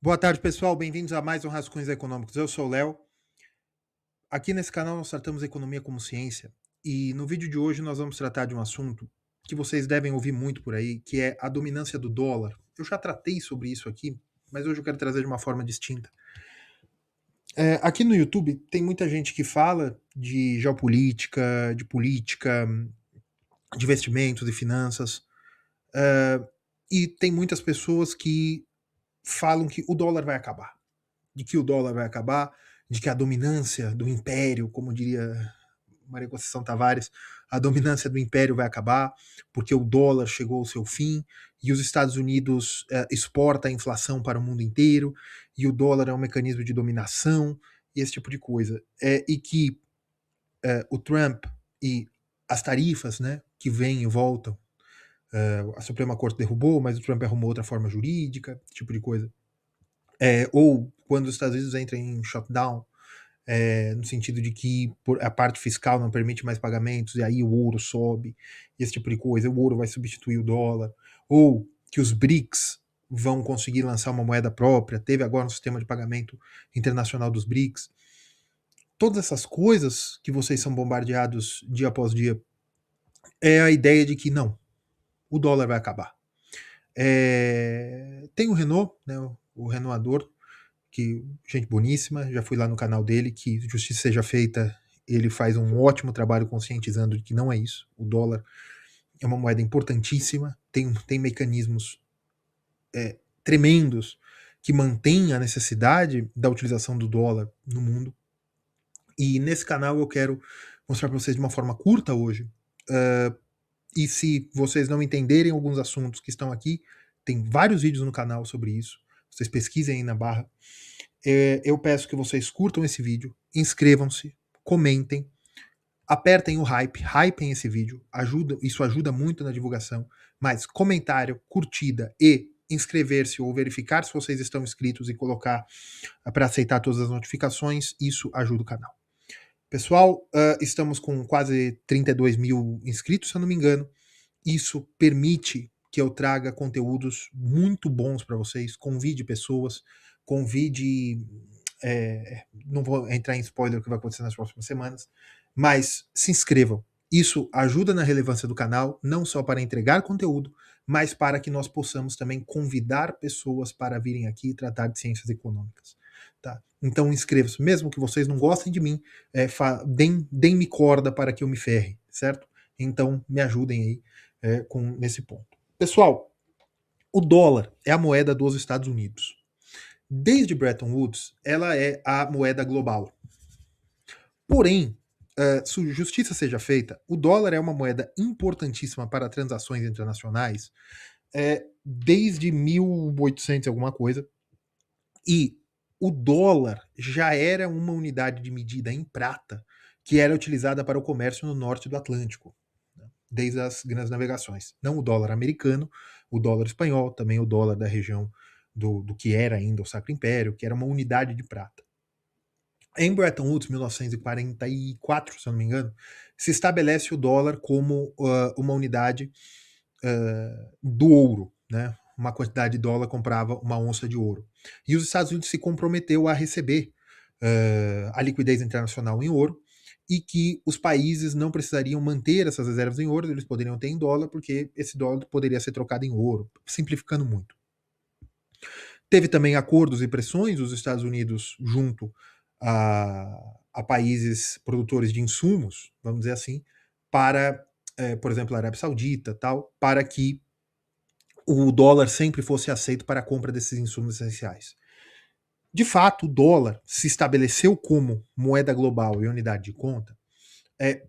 Boa tarde, pessoal. Bem-vindos a mais um Rascunhos Econômicos. Eu sou o Léo. Aqui nesse canal nós tratamos a economia como ciência e no vídeo de hoje nós vamos tratar de um assunto que vocês devem ouvir muito por aí, que é a dominância do dólar. Eu já tratei sobre isso aqui, mas hoje eu quero trazer de uma forma distinta. Aqui no YouTube tem muita gente que fala de geopolítica, de política, de investimentos e finanças, e tem muitas pessoas que falam que o dólar vai acabar. De que o dólar vai acabar, de que a dominância do império, como diria Maria Conceição Tavares, a dominância do império vai acabar, porque o dólar chegou ao seu fim e os Estados Unidos exporta a inflação para o mundo inteiro e o dólar é um mecanismo de dominação e esse tipo de coisa. E que o Trump e as tarifas, né, que vêm e voltam, a Suprema Corte derrubou, mas o Trump arrumou outra forma jurídica, esse tipo de coisa. Ou quando os Estados Unidos entram em shutdown, no sentido de que a parte fiscal não permite mais pagamentos, e aí o ouro sobe, esse tipo de coisa, o ouro vai substituir o dólar, ou que os BRICS vão conseguir lançar uma moeda própria, teve agora um sistema de pagamento internacional dos BRICS. Todas essas coisas que vocês são bombardeados dia após dia, é a ideia de que não, o dólar vai acabar. Tem o Renault, né, o Renault, que gente boníssima, já fui lá no canal dele, que justiça seja feita, ele faz um ótimo trabalho conscientizando de que não é isso, o dólar é uma moeda importantíssima, tem mecanismos tremendos que mantêm a necessidade da utilização do dólar no mundo, e nesse canal eu quero mostrar para vocês de uma forma curta hoje, e se vocês não entenderem alguns assuntos que estão aqui, tem vários vídeos no canal sobre isso, vocês pesquisem aí na barra. Eu peço que vocês curtam esse vídeo, inscrevam-se, comentem, apertem o hypem esse vídeo, isso ajuda muito na divulgação, mas comentário, curtida e inscrever-se ou verificar se vocês estão inscritos e colocar para aceitar todas as notificações, isso ajuda o canal. Pessoal, estamos com quase 32 mil inscritos, se eu não me engano. Isso permite que eu traga conteúdos muito bons para vocês, convide pessoas, convide. Não vou entrar em spoiler do que vai acontecer nas próximas semanas, mas se inscrevam. Isso ajuda na relevância do canal, não só para entregar conteúdo, mas para que nós possamos também convidar pessoas para virem aqui e tratar de ciências econômicas. Tá? Então inscrevam-se, mesmo que vocês não gostem de mim, deem-me corda para que eu me ferre, certo? Então me ajudem aí nesse ponto. Pessoal, o dólar é a moeda dos Estados Unidos. Desde Bretton Woods, ela é a moeda global. Porém, se justiça seja feita, o dólar é uma moeda importantíssima para transações internacionais desde 1800 alguma coisa, e o dólar já era uma unidade de medida em prata que era utilizada para o comércio no norte do Atlântico, né, desde as grandes navegações. Não o dólar americano, o dólar espanhol, também o dólar da região do que era ainda o Sacro Império, que era uma unidade de prata. Em Bretton Woods, 1944, se eu não me engano, se estabelece o dólar como uma unidade do ouro, né? Uma quantidade de dólar comprava uma onça de ouro. E os Estados Unidos se comprometeu a receber a liquidez internacional em ouro e que os países não precisariam manter essas reservas em ouro, eles poderiam ter em dólar, porque esse dólar poderia ser trocado em ouro, simplificando muito. Teve também acordos e pressões dos Estados Unidos junto a países produtores de insumos, vamos dizer assim, para, por exemplo, a Arábia Saudita, tal, para que o dólar sempre fosse aceito para a compra desses insumos essenciais. De fato, o dólar se estabeleceu como moeda global e unidade de conta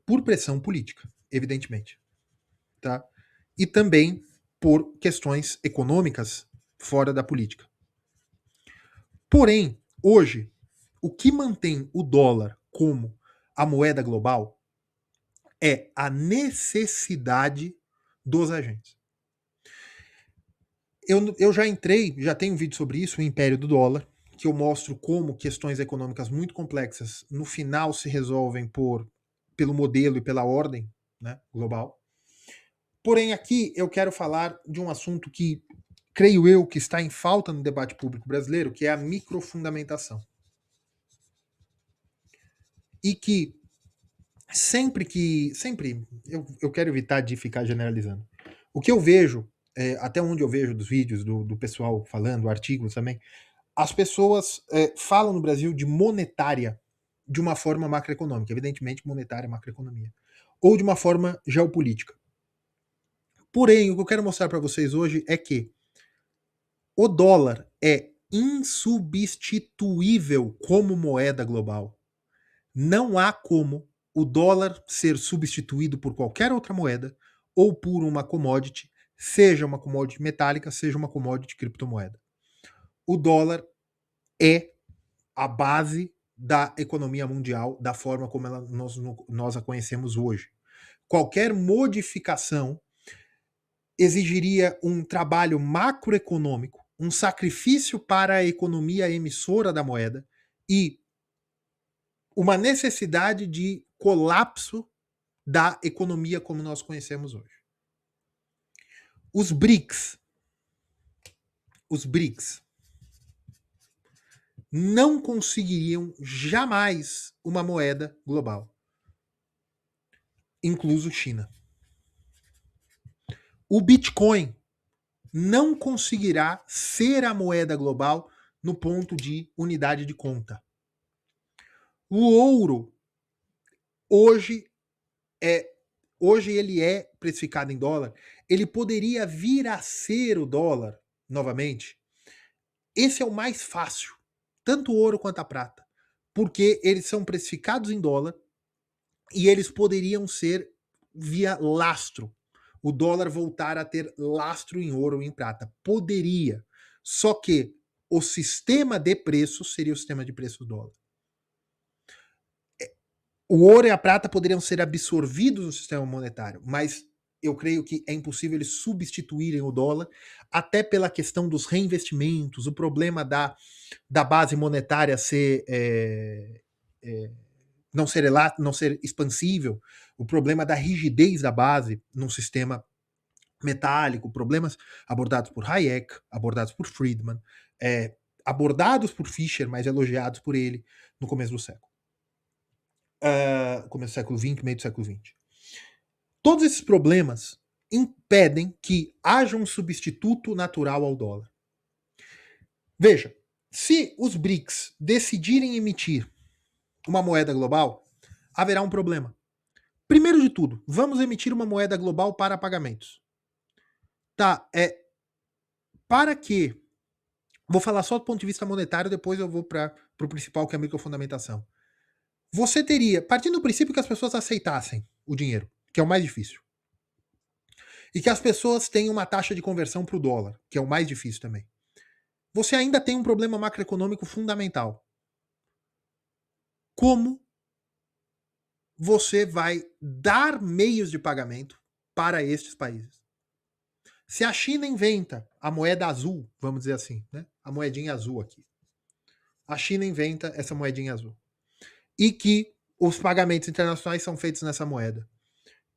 por pressão política, evidentemente. Tá? E também por questões econômicas fora da política. Porém, hoje, o que mantém o dólar como a moeda global é a necessidade dos agentes. Eu já tenho um vídeo sobre isso, o Império do Dólar, que eu mostro como questões econômicas muito complexas no final se resolvem pelo modelo e pela ordem, né, global. Porém, aqui eu quero falar de um assunto que creio eu, que está em falta no debate público brasileiro, que é a microfundamentação. E que sempre, eu quero evitar de ficar generalizando. O que eu vejo, até onde eu vejo dos vídeos do pessoal falando, artigos também, as pessoas falam no Brasil de monetária de uma forma macroeconômica, evidentemente monetária, macroeconomia, ou de uma forma geopolítica. Porém, o que eu quero mostrar para vocês hoje é que o dólar é insubstituível como moeda global. Não há como o dólar ser substituído por qualquer outra moeda ou por uma commodity, seja uma commodity metálica, seja uma commodity criptomoeda. O dólar é a base da economia mundial da forma como nós a conhecemos hoje. Qualquer modificação exigiria um trabalho macroeconômico, um sacrifício para a economia emissora da moeda e uma necessidade de colapso da economia como nós conhecemos hoje. Os BRICS não conseguiriam jamais uma moeda global, incluso China. O Bitcoin não conseguirá ser a moeda global no ponto de unidade de conta. O ouro hoje ele é precificado em dólar. Ele poderia vir a ser o dólar novamente. Esse é o mais fácil, tanto o ouro quanto a prata, porque eles são precificados em dólar e eles poderiam ser via lastro. O dólar voltar a ter lastro em ouro ou em prata. Poderia. Só que o sistema de preços seria o sistema de preços do dólar. O ouro e a prata poderiam ser absorvidos no sistema monetário, mas eu creio que é impossível eles substituírem o dólar, até pela questão dos reinvestimentos, o problema da base monetária ser não ser expansível, o problema da rigidez da base num sistema metálico, problemas abordados por Hayek, abordados por Friedman, abordados por Fischer, mas elogiados por ele no começo do século. Começo do século XX, meio do século XX. Todos esses problemas impedem que haja um substituto natural ao dólar. Veja, se os BRICS decidirem emitir uma moeda global, haverá um problema. Primeiro de tudo, vamos emitir uma moeda global para pagamentos. Tá, para que... Vou falar só do ponto de vista monetário, depois eu vou para o principal, que é a microfundamentação. Você teria, partindo do princípio que as pessoas aceitassem o dinheiro, que é o mais difícil, e que as pessoas tenham uma taxa de conversão para o dólar, que é o mais difícil também, você ainda tem um problema macroeconômico fundamental. Como você vai dar meios de pagamento para estes países? Se a China inventa a moeda azul, vamos dizer assim, né? A moedinha azul aqui. A China inventa essa moedinha azul. E que os pagamentos internacionais são feitos nessa moeda.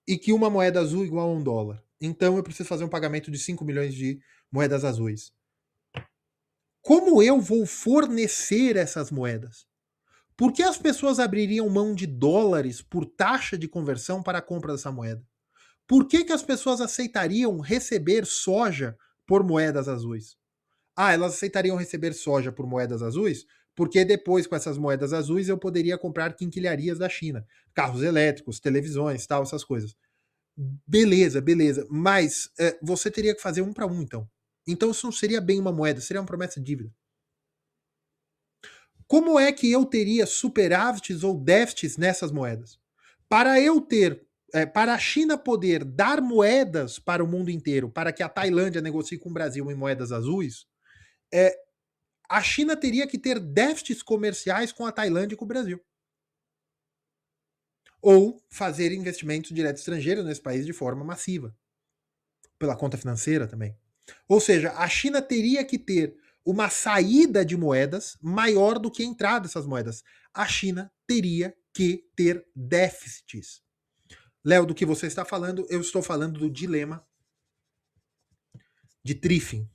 E que uma moeda azul é igual a $1. Então eu preciso fazer um pagamento de 5 milhões de moedas azuis. Como eu vou fornecer essas moedas? Por que as pessoas abririam mão de dólares por taxa de conversão para a compra dessa moeda? Por que as pessoas aceitariam receber soja por moedas azuis? Elas aceitariam receber soja por moedas azuis porque depois, com essas moedas azuis, eu poderia comprar quinquilharias da China. Carros elétricos, televisões, tal, essas coisas. Beleza. Mas você teria que fazer um para um, então. Então isso não seria bem uma moeda, seria uma promessa de dívida. Como é que eu teria superávites ou déficits nessas moedas? Para eu ter, para a China poder dar moedas para o mundo inteiro, para que a Tailândia negocie com o Brasil em moedas azuis, a China teria que ter déficits comerciais com a Tailândia e com o Brasil. Ou fazer investimentos diretos estrangeiros nesse país de forma massiva. Pela conta financeira também. Ou seja, a China teria que ter uma saída de moedas maior do que a entrada dessas moedas. A China teria que ter déficits. Léo, do que você está falando, eu estou falando do dilema de Triffin.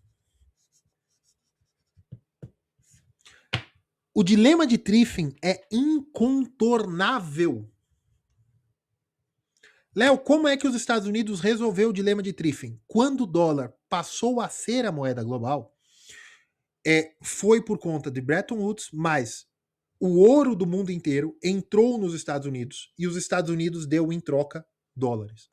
O dilema de Triffin é incontornável. Léo, como é que os Estados Unidos resolveu o dilema de Triffin? Quando o dólar passou a ser a moeda global, foi por conta de Bretton Woods, mas o ouro do mundo inteiro entrou nos Estados Unidos e os Estados Unidos deu em troca dólares.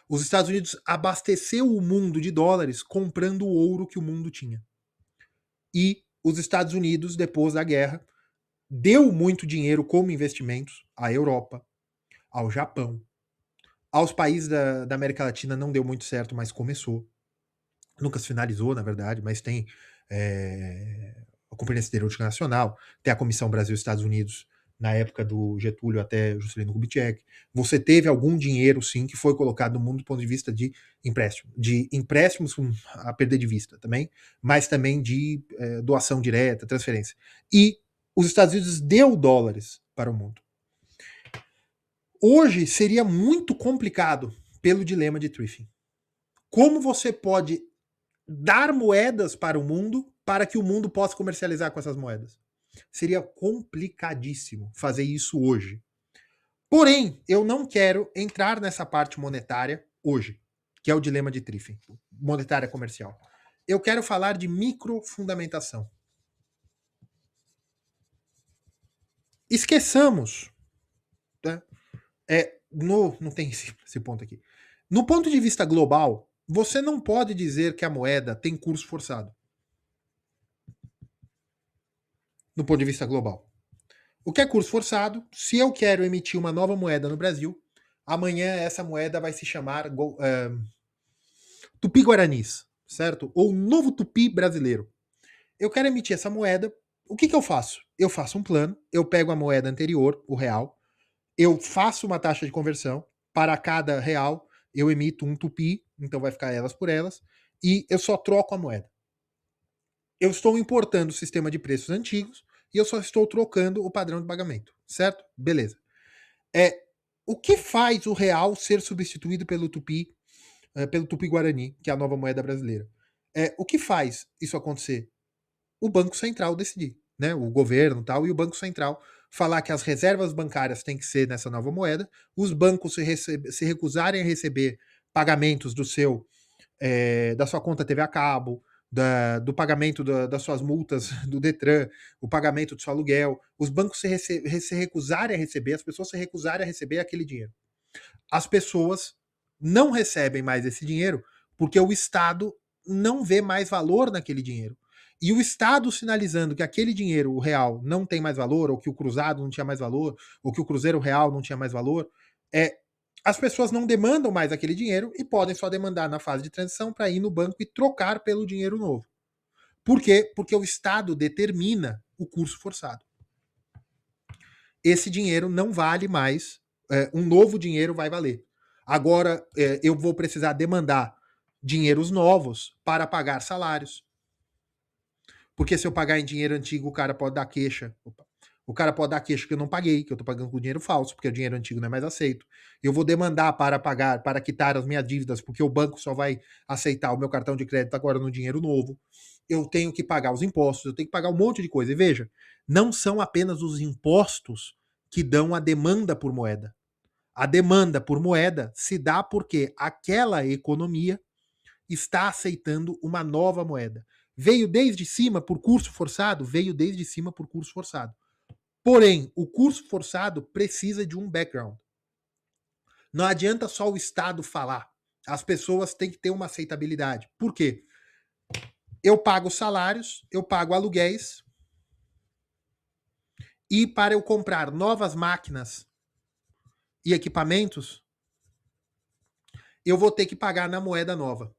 Os Estados Unidos abasteceu o mundo de dólares comprando o ouro que o mundo tinha. E os Estados Unidos, depois da guerra, deu muito dinheiro como investimentos à Europa, ao Japão, aos países da América Latina não deu muito certo, mas começou. Nunca se finalizou, na verdade, mas tem a Companhia Siderúrgica Nacional, tem a Comissão Brasil-Estados Unidos, na época do Getúlio até Juscelino Kubitschek. Você teve algum dinheiro, sim, que foi colocado no mundo do ponto de vista de empréstimos a perder de vista também, mas também de doação direta, transferência. E os Estados Unidos deu dólares para o mundo. Hoje seria muito complicado pelo dilema de Triffin. Como você pode dar moedas para o mundo para que o mundo possa comercializar com essas moedas? Seria complicadíssimo fazer isso hoje. Porém, eu não quero entrar nessa parte monetária hoje, que é o dilema de Triffin, monetária comercial. Eu quero falar de microfundamentação. Esqueçamos, né? Não tem esse ponto aqui. No ponto de vista global, você não pode dizer que a moeda tem curso forçado. No ponto de vista global. O que é curso forçado? Se eu quero emitir uma nova moeda no Brasil, amanhã essa moeda vai se chamar Tupi-Guaranis, certo? Ou Novo Tupi Brasileiro. Eu quero emitir essa moeda, o que eu faço? Eu faço um plano, eu pego a moeda anterior, o real, eu faço uma taxa de conversão, para cada real eu emito um tupi, então vai ficar elas por elas, e eu só troco a moeda. Eu estou importando o sistema de preços antigos e eu só estou trocando o padrão de pagamento, certo? Beleza. O que faz o real ser substituído pelo Tupi-Guarani, que é a nova moeda brasileira? O que faz isso acontecer? O Banco Central decidir, né? O governo tal, e o Banco Central falar que as reservas bancárias têm que ser nessa nova moeda, os bancos se recusarem a receber pagamentos da sua conta TV a cabo, do pagamento das suas multas do Detran, o pagamento do seu aluguel, os bancos se recusarem a receber, as pessoas se recusarem a receber aquele dinheiro. As pessoas não recebem mais esse dinheiro porque o Estado não vê mais valor naquele dinheiro. E o Estado sinalizando que aquele dinheiro, o real, não tem mais valor, ou que o cruzado não tinha mais valor, ou que o cruzeiro real não tinha mais valor, as pessoas não demandam mais aquele dinheiro e podem só demandar na fase de transição para ir no banco e trocar pelo dinheiro novo. Por quê? Porque o Estado determina o curso forçado. Esse dinheiro não vale mais, um novo dinheiro vai valer. Agora, eu vou precisar demandar dinheiros novos para pagar salários. Porque se eu pagar em dinheiro antigo, o cara pode dar queixa. O cara pode dar queixa que eu não paguei, que eu estou pagando com dinheiro falso, porque o dinheiro antigo não é mais aceito. Eu vou demandar para pagar, para quitar as minhas dívidas, porque o banco só vai aceitar o meu cartão de crédito agora no dinheiro novo. Eu tenho que pagar os impostos, eu tenho que pagar um monte de coisa. E veja, não são apenas os impostos que dão a demanda por moeda. A demanda por moeda se dá porque aquela economia está aceitando uma nova moeda. Veio desde cima por curso forçado? Veio desde cima por curso forçado. Porém, o curso forçado precisa de um background. Não adianta só o Estado falar. As pessoas têm que ter uma aceitabilidade. Por quê? Eu pago salários, eu pago aluguéis, e para eu comprar novas máquinas e equipamentos, eu vou ter que pagar na moeda nova.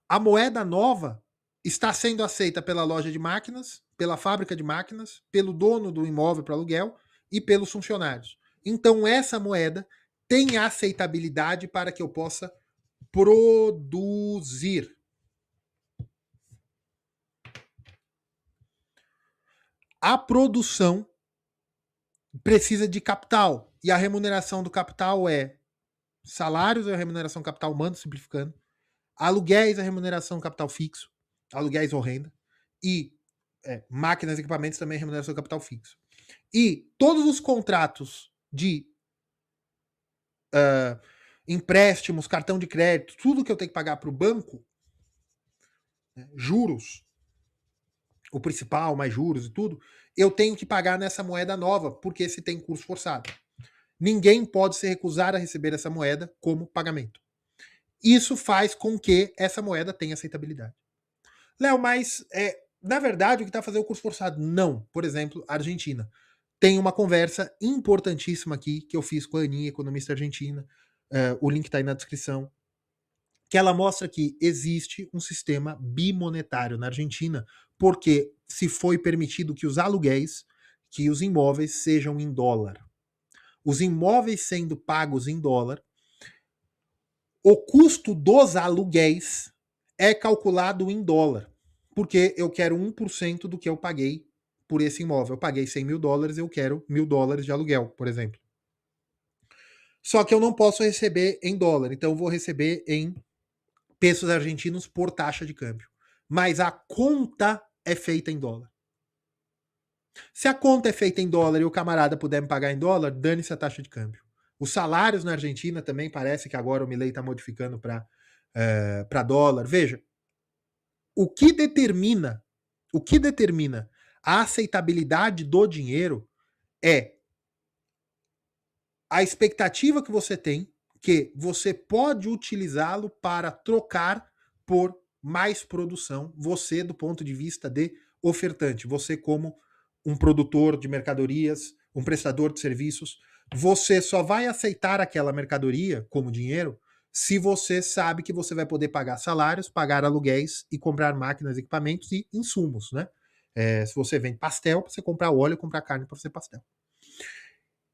A moeda nova está sendo aceita pela loja de máquinas, pela fábrica de máquinas, pelo dono do imóvel para aluguel e pelos funcionários. Então, essa moeda tem aceitabilidade para que eu possa produzir. A produção precisa de capital. E a remuneração do capital é salários, é a remuneração capital humano, simplificando. Aluguéis, a remuneração capital fixo. Aluguéis ou renda. E máquinas e equipamentos também é remuneração do capital fixo. E todos os contratos de empréstimos, cartão de crédito, tudo que eu tenho que pagar para o banco, né, juros, o principal, mais juros e tudo, eu tenho que pagar nessa moeda nova, porque se tem curso forçado. Ninguém pode se recusar a receber essa moeda como pagamento. Isso faz com que essa moeda tenha aceitabilidade. Léo, mas na verdade o que está fazendo o curso forçado? Não. Por exemplo, a Argentina. Tem uma conversa importantíssima aqui que eu fiz com a Aninha, economista argentina. O link está aí na descrição. Que ela mostra que existe um sistema bimonetário na Argentina, porque se foi permitido que os aluguéis, que os imóveis sejam em dólar. Os imóveis sendo pagos em dólar, o custo dos aluguéis é calculado em dólar, porque eu quero 1% do que eu paguei por esse imóvel. Eu paguei $100 mil, eu quero $1.000 de aluguel, por exemplo. Só que eu não posso receber em dólar, então eu vou receber em pesos argentinos por taxa de câmbio. Mas a conta é feita em dólar. Se a conta é feita em dólar e o camarada puder me pagar em dólar, dane-se a taxa de câmbio. Os salários na Argentina também parece que agora o Milei está modificando para dólar. Veja, o que determina a aceitabilidade do dinheiro é a expectativa que você tem que você pode utilizá-lo para trocar por mais produção, você do ponto de vista de ofertante, você como um produtor de mercadorias, um prestador de serviços, você só vai aceitar aquela mercadoria como dinheiro se você sabe que você vai poder pagar salários, pagar aluguéis e comprar máquinas, equipamentos e insumos, né? Se você vende pastel, para você comprar óleo, comprar carne para fazer pastel.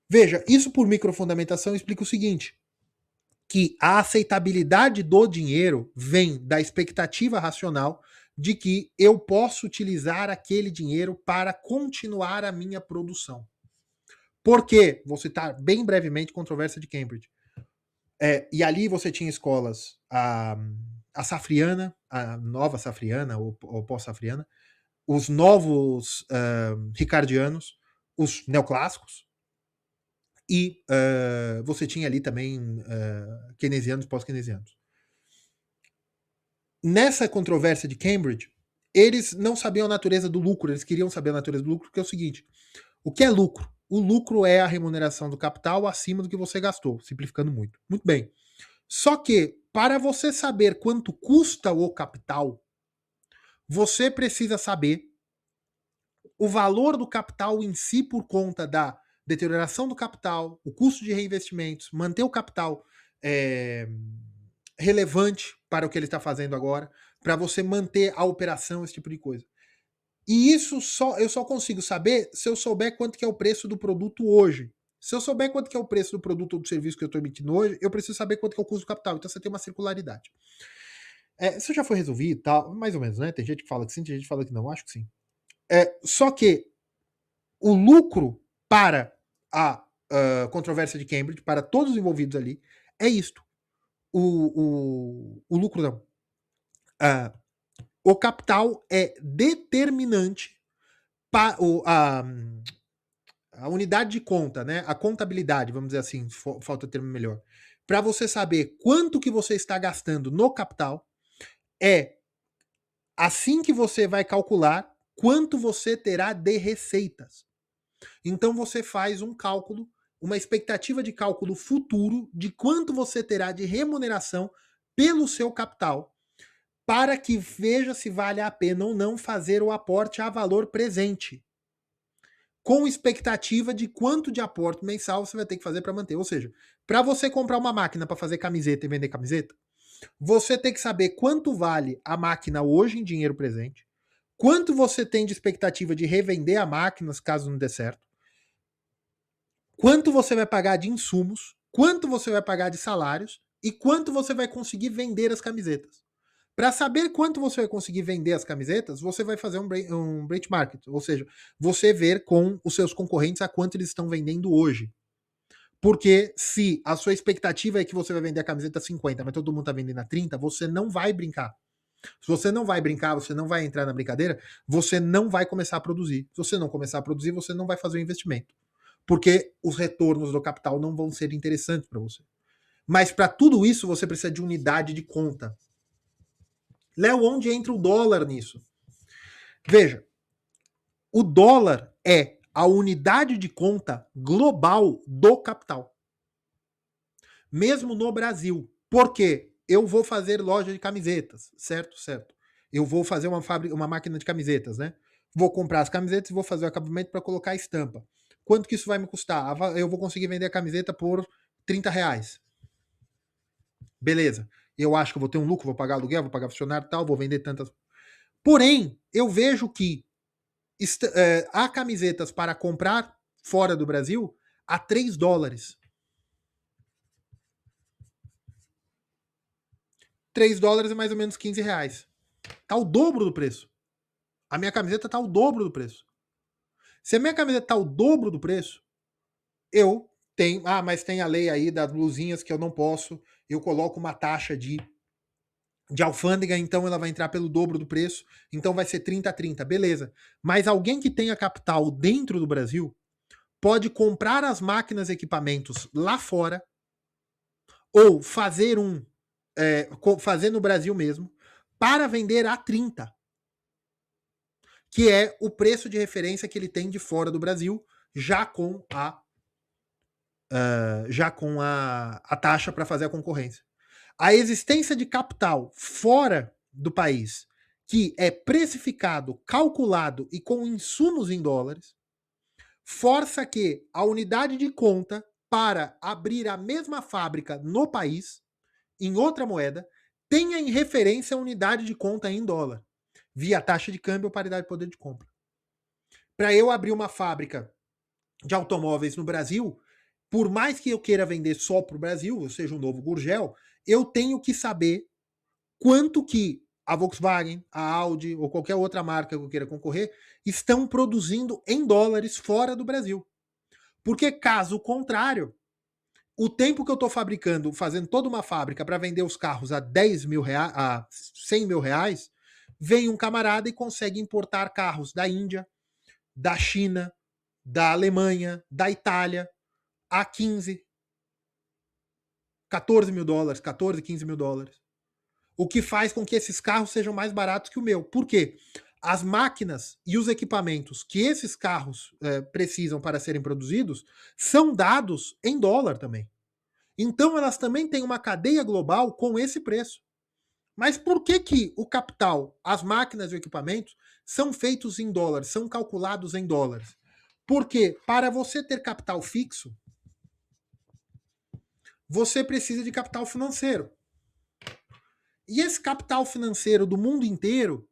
Veja, isso por microfundamentação explica o seguinte, que a aceitabilidade do dinheiro vem da expectativa racional de que eu posso utilizar aquele dinheiro para continuar a minha produção. Por quê? Vou citar bem brevemente controvérsia de Cambridge. E ali você tinha escolas, a Safriana, a nova Safriana, ou pós-Safriana, os novos Ricardianos, os neoclássicos, e você tinha ali também keynesianos e pós-keynesianos. Nessa controvérsia de Cambridge, eles não sabiam a natureza do lucro, eles queriam saber a natureza do lucro, porque é o seguinte, o que é lucro? O lucro é a remuneração do capital acima do que você gastou, simplificando muito. Muito bem. Só que, para você saber quanto custa o capital, você precisa saber o valor do capital em si por conta da deterioração do capital, o custo de reinvestimentos, manter o capital relevante para o que ele está fazendo agora, para você manter a operação, esse tipo de coisa. E isso eu só consigo saber se eu souber quanto que é o preço do produto hoje. Se eu souber quanto que é o preço do produto ou do serviço que eu estou emitindo hoje, eu preciso saber quanto que é o custo do capital. Então você tem uma circularidade. Isso já foi resolvido, tá? Mais ou menos, né? Tem gente que fala que sim, tem gente que fala que não. Acho que sim. Só que o lucro para a controvérsia de Cambridge, para todos os envolvidos ali, é isto. O lucro não. O capital é determinante para a unidade de conta, né? A contabilidade, vamos dizer assim, falta termo melhor. Para você saber quanto que você está gastando no capital, é assim que você vai calcular quanto você terá de receitas. Então você faz um cálculo, uma expectativa de cálculo futuro de quanto você terá de remuneração pelo seu capital, para que veja se vale a pena ou não fazer o aporte a valor presente, com expectativa de quanto de aporte mensal você vai ter que fazer para manter. Ou seja, para você comprar uma máquina para fazer camiseta e vender camiseta, você tem que saber quanto vale a máquina hoje em dinheiro presente, quanto você tem de expectativa de revender a máquina caso não dê certo, quanto você vai pagar de insumos, quanto você vai pagar de salários e quanto você vai conseguir vender as camisetas. Para saber quanto você vai conseguir vender as camisetas, você vai fazer um benchmark, ou seja, você ver com os seus concorrentes a quanto eles estão vendendo hoje. Porque se a sua expectativa é que você vai vender a camiseta a 50, mas todo mundo está vendendo a 30, você não vai brincar. Se você não vai brincar, você não vai entrar na brincadeira, você não vai começar a produzir. Se você não começar a produzir, você não vai fazer o investimento. Porque os retornos do capital não vão ser interessantes para você. Mas para tudo isso, você precisa de unidade de conta. Léo, onde entra o dólar nisso? Veja, o dólar é a unidade de conta global do capital. Mesmo no Brasil. Por quê? Eu vou fazer loja de camisetas, certo? Certo. Eu vou fazer uma máquina de camisetas, né? Vou comprar as camisetas e vou fazer o acabamento para colocar a estampa. Quanto que isso vai me custar? Eu vou conseguir vender a camiseta por R$30. Beleza. Eu acho que eu vou ter um lucro, vou pagar aluguel, vou pagar funcionário e tal, vou vender tantas. Porém, eu vejo que há camisetas para comprar fora do Brasil a $3. $3 é mais ou menos R$15. Tá o dobro do preço. A minha camiseta tá o dobro do preço. Se a minha camiseta tá o dobro do preço, eu tenho. Ah, mas tem a lei aí das luzinhas que eu não posso. Eu coloco uma taxa de alfândega, então ela vai entrar pelo dobro do preço. Então vai ser 30-30. Beleza. Mas alguém que tenha capital dentro do Brasil pode comprar as máquinas e equipamentos lá fora ou fazer fazer no Brasil mesmo para vender a 30, que é o preço de referência que ele tem de fora do Brasil, já com a taxa para fazer a concorrência. A existência de capital fora do país que é precificado, calculado e com insumos em dólares, força que a unidade de conta para abrir a mesma fábrica no país, em outra moeda, tenha em referência a unidade de conta em dólar, via taxa de câmbio ou paridade de poder de compra. Para eu abrir uma fábrica de automóveis no Brasil, por mais que eu queira vender só para o Brasil, ou seja, um novo Gurgel, eu tenho que saber quanto que a Volkswagen, a Audi ou qualquer outra marca que eu queira concorrer estão produzindo em dólares fora do Brasil. Porque caso contrário, o tempo que eu estou fabricando, fazendo toda uma fábrica para vender os carros a 10 mil reais, a 100 mil reais, vem um camarada e consegue importar carros da Índia, da China, da Alemanha, da Itália, a 15, 14 mil dólares, 14, 15 mil dólares. O que faz com que esses carros sejam mais baratos que o meu. Por quê? As máquinas e os equipamentos que esses carros precisam para serem produzidos são dados em dólar também. Então elas também têm uma cadeia global com esse preço. Mas por que o capital, as máquinas e o equipamento são feitos em dólares, são calculados em dólares? Porque para você ter capital fixo, você precisa de capital financeiro. E esse capital financeiro do mundo inteiro,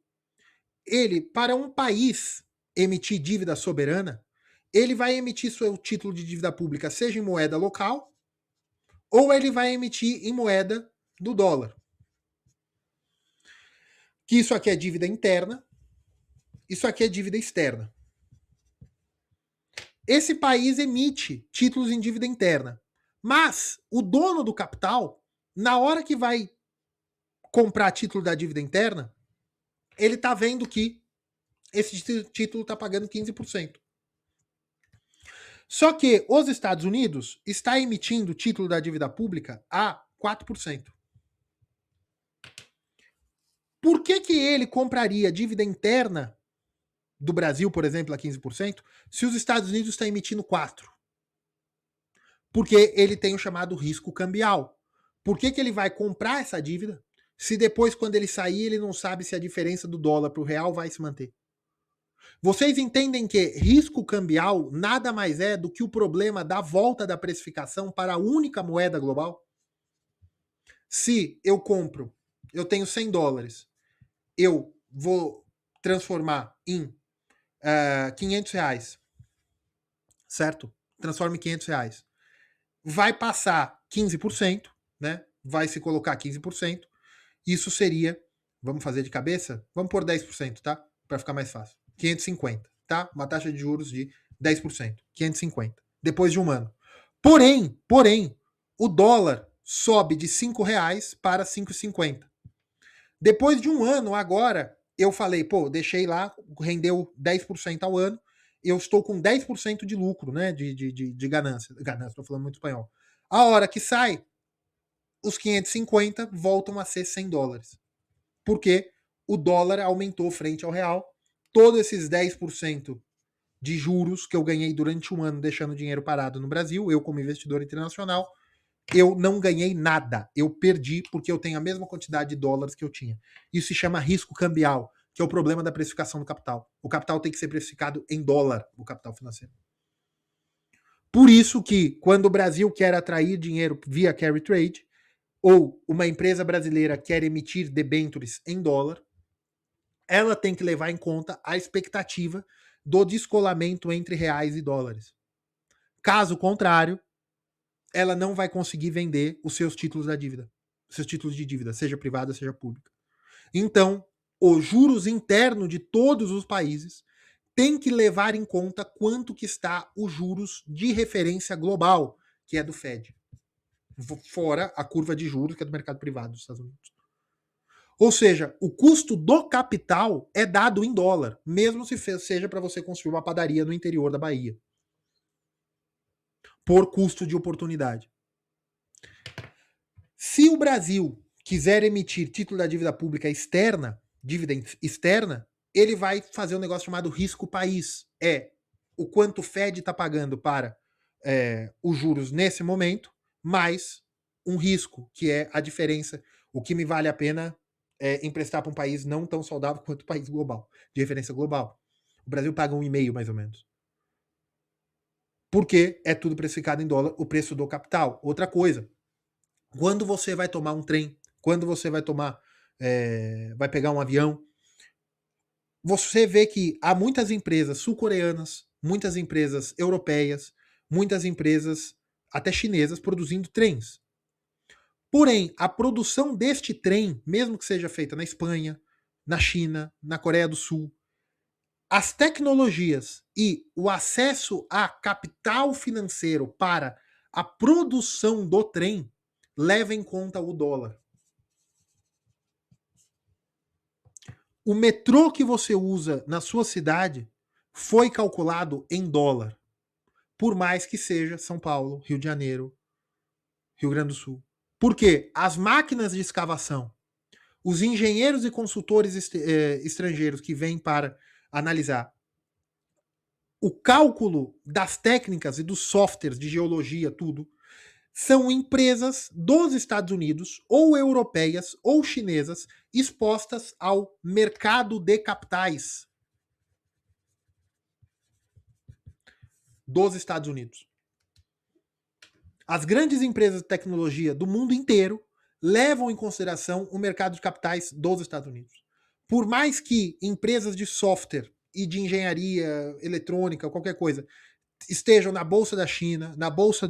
ele, para um país emitir dívida soberana, ele vai emitir seu título de dívida pública, seja em moeda local, ou ele vai emitir em moeda do dólar. Que isso aqui é dívida interna, isso aqui é dívida externa. Esse país emite títulos em dívida interna. Mas o dono do capital, na hora que vai comprar título da dívida interna, ele está vendo que esse título está pagando 15%. Só que os Estados Unidos está emitindo título da dívida pública a 4%. Por que ele compraria dívida interna do Brasil, por exemplo, a 15%, se os Estados Unidos está emitindo 4%? Porque ele tem o chamado risco cambial. Por que ele vai comprar essa dívida se depois, quando ele sair, ele não sabe se a diferença do dólar para o real vai se manter? Vocês entendem que risco cambial nada mais é do que o problema da volta da precificação para a única moeda global? Se eu compro, eu tenho $100, eu vou transformar em R$500, certo? Transforma em R$500. Vai passar 15%, né? Vai se colocar 15%. Isso seria, vamos fazer de cabeça? Vamos por 10%, tá? Para ficar mais fácil. 550, tá? Uma taxa de juros de 10%. 550. Depois de um ano. Porém, o dólar sobe de R$5 para 5,50. Depois de um ano, agora, eu falei, pô, deixei lá, rendeu 10% ao ano, eu estou com 10% de lucro, né? De ganância. Ganância, estou falando muito espanhol. A hora que sai, os 550 voltam a ser $100. Porque o dólar aumentou frente ao real. Todos esses 10% de juros que eu ganhei durante um ano deixando dinheiro parado no Brasil, eu como investidor internacional, eu não ganhei nada. Eu perdi porque eu tenho a mesma quantidade de dólares que eu tinha. Isso se chama risco cambial, que é o problema da precificação do capital. O capital tem que ser precificado em dólar, o capital financeiro. Por isso que, quando o Brasil quer atrair dinheiro via carry trade, ou uma empresa brasileira quer emitir debêntures em dólar, ela tem que levar em conta a expectativa do descolamento entre reais e dólares. Caso contrário, ela não vai conseguir vender os seus títulos da dívida, seus títulos de dívida, seja privada, seja pública. Então, os juros internos de todos os países tem que levar em conta quanto que está os juros de referência global, que é do Fed. Fora a curva de juros, que é do mercado privado dos Estados Unidos. Ou seja, o custo do capital é dado em dólar, mesmo se seja para você construir uma padaria no interior da Bahia. Por custo de oportunidade. Se o Brasil quiser emitir título da dívida pública externa, dívida externa, ele vai fazer um negócio chamado risco país. É o quanto o Fed está pagando para os juros nesse momento, mais um risco, que é a diferença, o que me vale a pena emprestar para um país não tão saudável quanto o país global, de referência global. O Brasil paga 1,5 mais ou menos. Porque é tudo precificado em dólar, o preço do capital. Outra coisa, quando você vai tomar um trem, quando você vai vai pegar um avião, você vê que há muitas empresas sul-coreanas, muitas empresas europeias, muitas empresas até chinesas produzindo trens. Porém, a produção deste trem, mesmo que seja feita na Espanha, na China, na Coreia do Sul, as tecnologias e o acesso a capital financeiro para a produção do trem leva em conta o dólar. O metrô que você usa na sua cidade foi calculado em dólar, por mais que seja São Paulo, Rio de Janeiro, Rio Grande do Sul. Por quê? As máquinas de escavação, os engenheiros e consultores estrangeiros que vêm para analisar o cálculo das técnicas e dos softwares de geologia, tudo, são empresas dos Estados Unidos, ou europeias, ou chinesas, expostas ao mercado de capitais dos Estados Unidos. As grandes empresas de tecnologia do mundo inteiro levam em consideração o mercado de capitais dos Estados Unidos. Por mais que empresas de software e de engenharia eletrônica, qualquer coisa, estejam na bolsa da China, na bolsa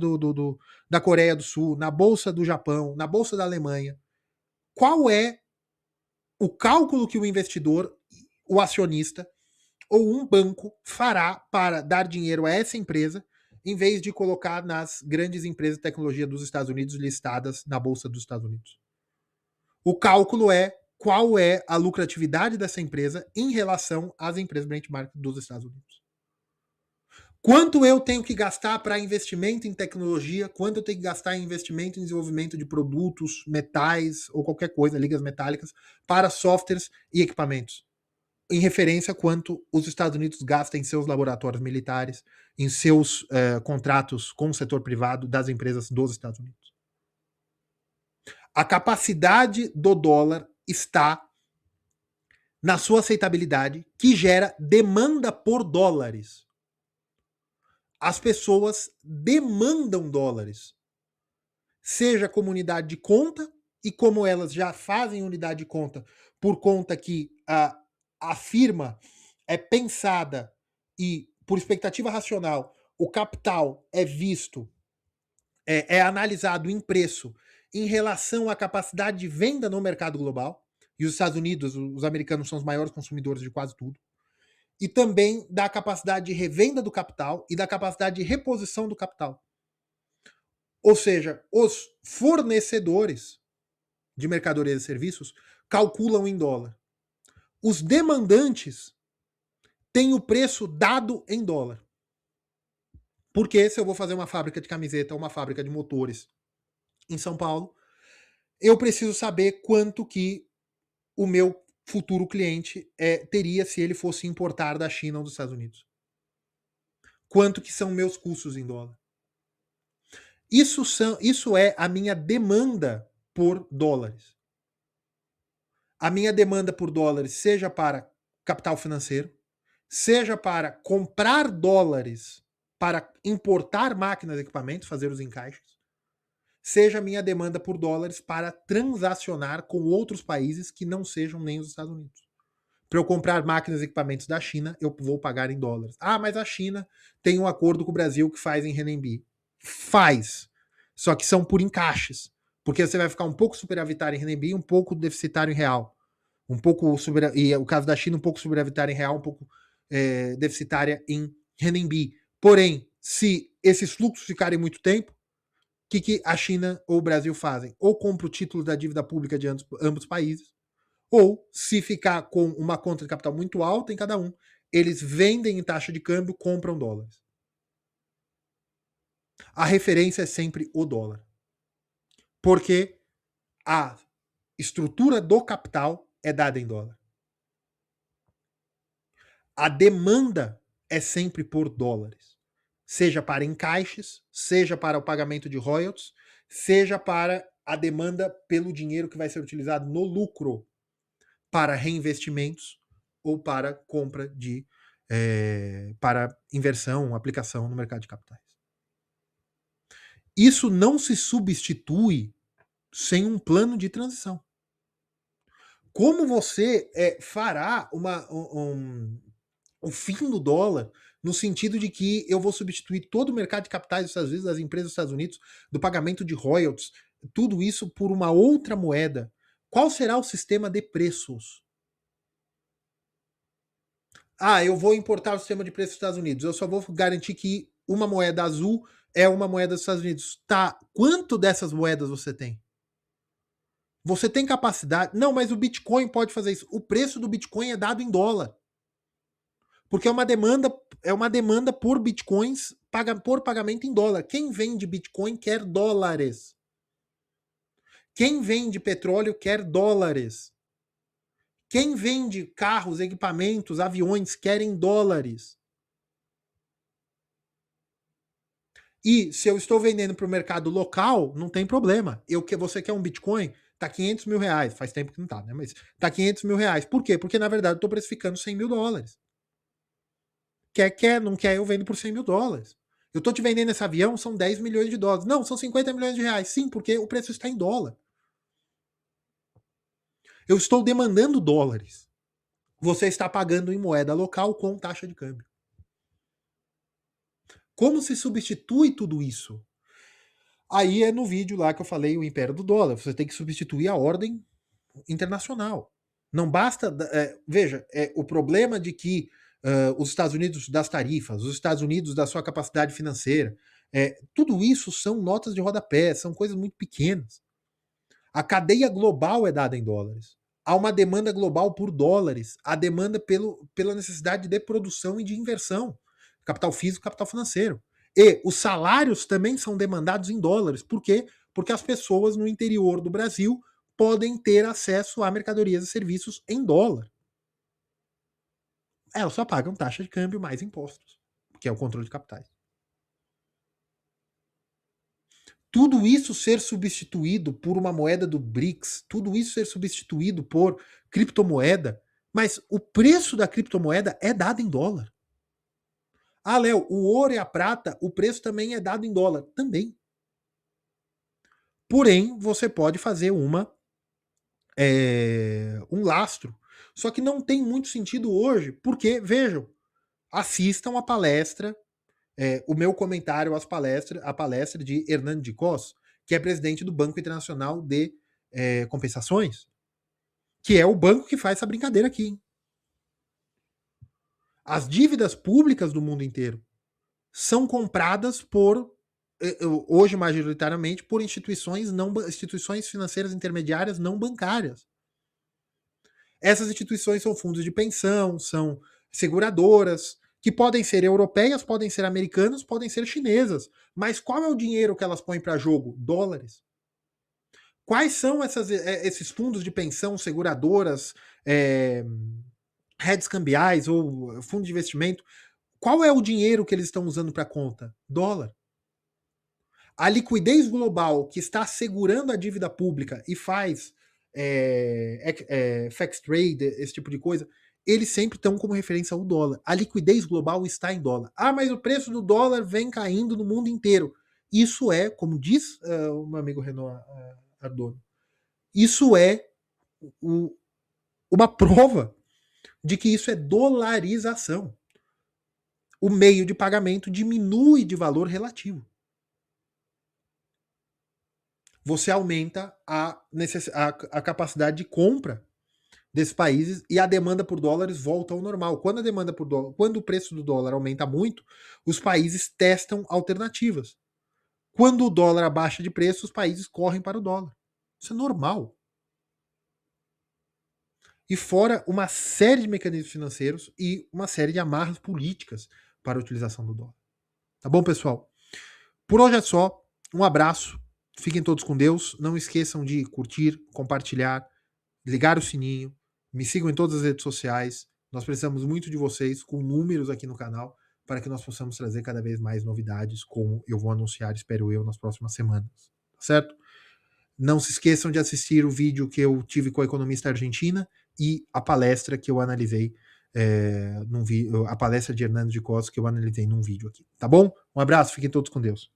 da Coreia do Sul, na bolsa do Japão, na bolsa da Alemanha, qual é o cálculo que o investidor, o acionista ou um banco fará para dar dinheiro a essa empresa em vez de colocar nas grandes empresas de tecnologia dos Estados Unidos listadas na bolsa dos Estados Unidos? O cálculo é qual é a lucratividade dessa empresa em relação às empresas benchmark dos Estados Unidos. Quanto eu tenho que gastar para investimento em tecnologia, quanto eu tenho que gastar em investimento em desenvolvimento de produtos, metais ou qualquer coisa, ligas metálicas, para softwares e equipamentos, em referência a quanto os Estados Unidos gastam em seus laboratórios militares, em seus contratos com o setor privado das empresas dos Estados Unidos. A capacidade do dólar está na sua aceitabilidade, que gera demanda por dólares. As pessoas demandam dólares, seja como unidade de conta, e como elas já fazem unidade de conta por conta que a firma é pensada e por expectativa racional, o capital é visto, é analisado em preço em relação à capacidade de venda no mercado global, e os Estados Unidos, os americanos são os maiores consumidores de quase tudo, e também da capacidade de revenda do capital e da capacidade de reposição do capital. Ou seja, os fornecedores de mercadorias e serviços calculam em dólar. Os demandantes têm o preço dado em dólar. Porque se eu vou fazer uma fábrica de camiseta ou uma fábrica de motores em São Paulo, eu preciso saber quanto que o meu futuro cliente teria se ele fosse importar da China ou dos Estados Unidos. Quanto que são meus custos em dólar. Isso é a minha demanda por dólares. A minha demanda por dólares, seja para capital financeiro, seja para comprar dólares para importar máquinas e equipamentos, fazer os encaixes, seja a minha demanda por dólares para transacionar com outros países que não sejam nem os Estados Unidos. Para eu comprar máquinas e equipamentos da China, eu vou pagar em dólares. Ah, mas a China tem um acordo com o Brasil que faz em renminbi. Faz. Só que são por encaixes. Porque você vai ficar um pouco superavitário em renminbi e um pouco deficitário em real. Um pouco e o caso da China, um pouco superavitária em real, um pouco deficitária em renminbi. Porém, se esses fluxos ficarem muito tempo, o que a China ou o Brasil fazem? Ou compra o título da dívida pública de ambos os países, ou, se ficar com uma conta de capital muito alta em cada um, eles vendem em taxa de câmbio, compram dólares. A referência é sempre o dólar. Porque a estrutura do capital é dada em dólar. A demanda é sempre por dólares. Seja para encaixes, seja para o pagamento de royalties, seja para a demanda pelo dinheiro que vai ser utilizado no lucro para reinvestimentos ou para compra de para inversão, aplicação no mercado de capitais. Isso não se substitui sem um plano de transição. Como você fará o fim do dólar no sentido de que eu vou substituir todo o mercado de capitais dos Estados Unidos, das empresas dos Estados Unidos, do pagamento de royalties, tudo isso por uma outra moeda? Qual será o sistema de preços? Ah, eu vou importar o sistema de preços dos Estados Unidos. Eu só vou garantir que uma moeda azul é uma moeda dos Estados Unidos. Tá, quanto dessas moedas você tem? Você tem capacidade? Não, mas o Bitcoin pode fazer isso. O preço do Bitcoin é dado em dólar. Porque é uma demanda por Bitcoins por pagamento em dólar. Quem vende Bitcoin quer dólares. Quem vende petróleo quer dólares. Quem vende carros, equipamentos, aviões querem dólares. E se eu estou vendendo para o mercado local, não tem problema. Você quer um Bitcoin? Tá 500 mil reais. Faz tempo que não tá, né? Mas tá 500 mil reais. Por quê? Porque na verdade eu estou precificando 100 mil dólares. Quer, não quer, eu vendo por 100 mil dólares. Eu estou te vendendo esse avião, são 10 milhões de dólares. Não, são 50 milhões de reais. Sim, porque o preço está em dólar. Eu estou demandando dólares. Você está pagando em moeda local com taxa de câmbio. Como se substitui tudo isso? Aí é no vídeo lá que eu falei o império do dólar. Você tem que substituir a ordem internacional. Não basta. Veja, o problema de que os Estados Unidos das tarifas, os Estados Unidos da sua capacidade financeira, tudo isso são notas de rodapé, são coisas muito pequenas. A cadeia global é dada em dólares. Há uma demanda global por dólares, a demanda pela necessidade de produção e de inversão, capital físico, capital financeiro. E os salários também são demandados em dólares. Por quê? Porque as pessoas no interior do Brasil podem ter acesso a mercadorias e serviços em dólar. Elas só pagam taxa de câmbio mais impostos, que é o controle de capitais. Tudo isso ser substituído por uma moeda do BRICS, tudo isso ser substituído por criptomoeda, mas o preço da criptomoeda é dado em dólar. Ah, Léo, o ouro e a prata, o preço também é dado em dólar. Também. Porém, você pode fazer um lastro. Só que não tem muito sentido hoje, porque, vejam, assistam a palestra, o meu comentário à palestra de Hernando de Cos, que é presidente do Banco Internacional de Compensações, que é o banco que faz essa brincadeira aqui. Hein? As dívidas públicas do mundo inteiro são compradas hoje majoritariamente por instituições financeiras intermediárias não bancárias. Essas instituições são fundos de pensão, são seguradoras, que podem ser europeias, podem ser americanas, podem ser chinesas. Mas qual é o dinheiro que elas põem para jogo? Dólares. Quais são esses fundos de pensão, seguradoras, redes cambiais ou fundos de investimento? Qual é o dinheiro que eles estão usando para conta? Dólar. A liquidez global que está segurando a dívida pública e faz FX trade, esse tipo de coisa, eles sempre estão como referência ao dólar. A liquidez global está em dólar. Ah, mas o preço do dólar vem caindo no mundo inteiro. Isso é, como diz o meu amigo Renan Ardono, isso é uma prova de que isso é dolarização. O meio de pagamento diminui de valor relativo. Você aumenta a capacidade de compra desses países e a demanda por dólares volta ao normal. Quando o preço do dólar aumenta muito, os países testam alternativas. Quando o dólar abaixa de preço, os países correm para o dólar. Isso é normal. E fora uma série de mecanismos financeiros e uma série de amarras políticas para a utilização do dólar. Tá bom, pessoal? Por hoje é só. Um abraço. Fiquem todos com Deus. Não esqueçam de curtir, compartilhar, ligar o sininho. Me sigam em todas as redes sociais. Nós precisamos muito de vocês, com números aqui no canal, para que nós possamos trazer cada vez mais novidades, como eu vou anunciar, espero eu, nas próximas semanas. Tá certo? Não se esqueçam de assistir o vídeo que eu tive com a economista argentina e a palestra que eu analisei a palestra de Hernando de Costa que eu analisei num vídeo aqui. Tá bom? Um abraço, fiquem todos com Deus.